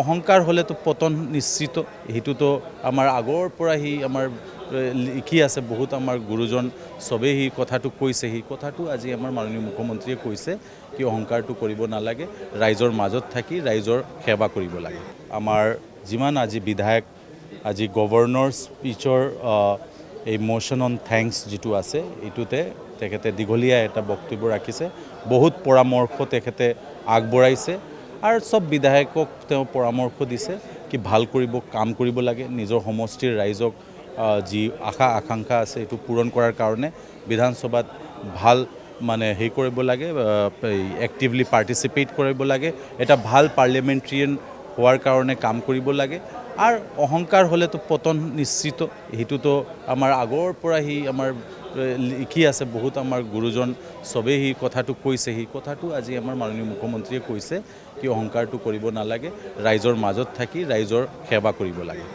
অহংকাৰ হ'লেতো পতন নিশ্চিত সেইটোতো আমাৰ আগৰ পৰা সি আমাৰ লিখি আছে বহুত আমাৰ গুৰুজন চবেই সেই কথাটো কৈছে সেই কথাটো আজি আমাৰ মাননীয় মুখ্যমন্ত্ৰীয়ে কৈছে কি অহংকাৰটো কৰিব নালাগে ৰাইজৰ মাজত থাকি ৰাইজৰ সেৱা কৰিব লাগে আমাৰ যিমান আজি বিধায়ক আজি গভৰ্ণৰ স্পীচৰ এই মোশ্যন অন থেংকছ যিটো আছে এইটোতে তেখেতে দীঘলীয়া এটা বক্তব্য ৰাখিছে বহুত পৰামৰ্শ তেখেতে আগবঢ়াইছে আৰু সব বিধায়কক তেওঁ পৰামৰ্শ দিছে কি ভাল কৰিব কাম কৰিব লাগে নিজৰ সমষ্টিৰ ৰাইজক যি আশা আকাংক্ষা আছে এইটো পূৰণ কৰাৰ কাৰণে বিধানসভাত ভাল মানে হেৰি কৰিব লাগে এক্টিভলি পাৰ্টিচিপেট কৰিব লাগে এটা ভাল পাৰ্লিয়ামেণ্টেৰিয়ান হোৱাৰ কাৰণে কাম কৰিব লাগে আৰু অহংকাৰ হ'লেতো পতন নিশ্চিত সেইটোতো আমাৰ আগৰ পৰা সি আমাৰ লিখি আছে বহুত আমাৰ গুৰুজন চবেই সেই কথাটো কৈছে সেই কথাটো আজি আমাৰ মাননীয় মুখ্যমন্ত্ৰীয়ে কৈছে কি অহংকাৰটো কৰিব নালাগে ৰাইজৰ মাজত থাকি ৰাইজৰ সেৱা কৰিব লাগে